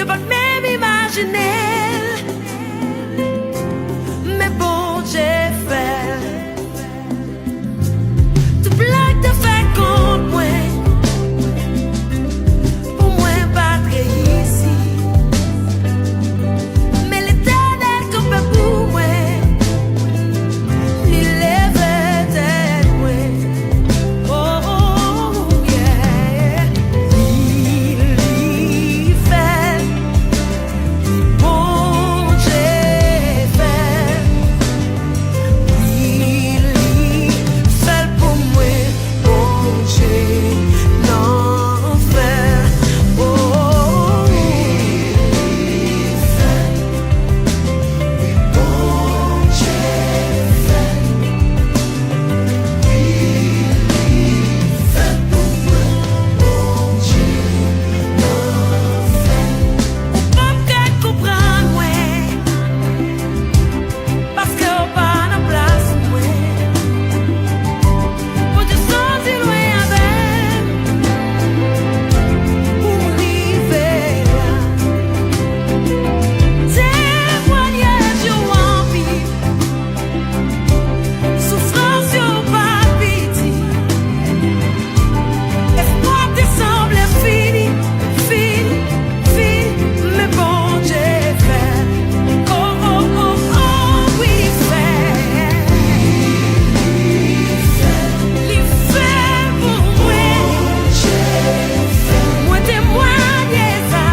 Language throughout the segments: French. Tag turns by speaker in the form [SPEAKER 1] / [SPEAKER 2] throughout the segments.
[SPEAKER 1] Yo pas même imaginer, mais bon j'ai fait. Tout blague te fait contre moi, pour moi pas ici. Mais l'éternel qu'on peut pour moi, il lève tête moi. Oh yeah, il fait. Bon j'ai fait, il fait pour moi. Bon j'ai n'en fait. Oh il fait, bon j'ai fait, il fait pour moi. Bon j'ai n'en fait. Ou pas qu'elle comprenne moi, parce que ou pas la place moi. Pour te sentir loin avec, pour arriver là. Témoignage yo envie, souffrance yo pas pitié. Espoir te semble fini, fini, fini, mais bon j'ai fait. Oh oh oh oh oui fait, il fait pour moi. Moi témoigner ça,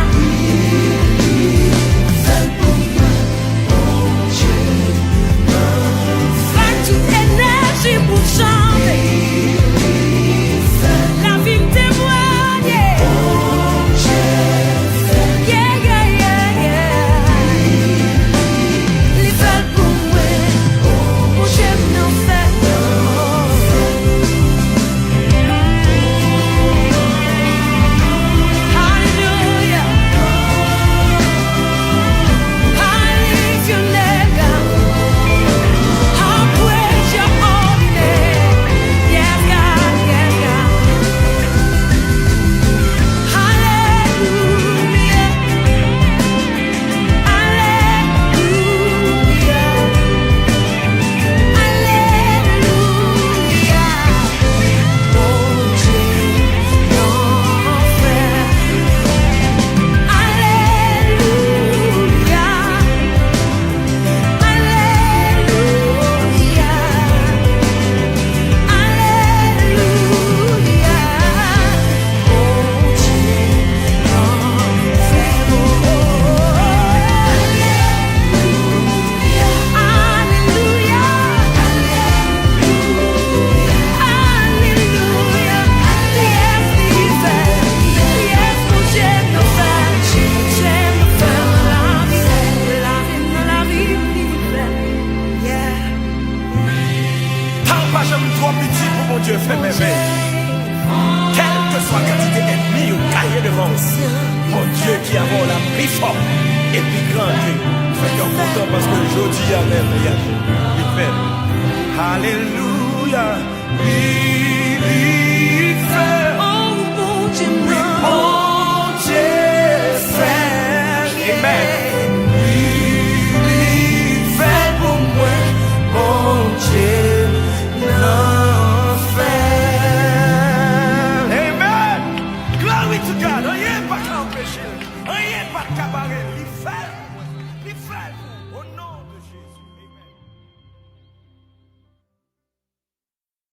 [SPEAKER 1] pas toute énergie pour chanter. La vie me témoigne. Yeah, yeah, yeah, yeah. Les veulent pour moi, mon j'aime n'en fait. Hallelujah, hallelujah, I'll praise your holy name. Yes, God, yes, God. Hallelujah, hallelujah, hallelujah. Bon Dieu, n'en fait. Alléluia, alléluia, alléluia. Bon Dieu, n'en fait. Alléluia, alléluia. Yes, il fait. Yes, mon Dieu, n'en fait. J'aime faire la vie, il fait. Yeah.
[SPEAKER 2] Tant pas jamais trop petit pour mon Dieu fait m'aimer. Quelle que soit la quantité d'ennemis ou cahier de vence, mon Dieu qui a la plus fort et plus grande. Fait qu'on est content parce que jeudi à même, il fait. Alléluia.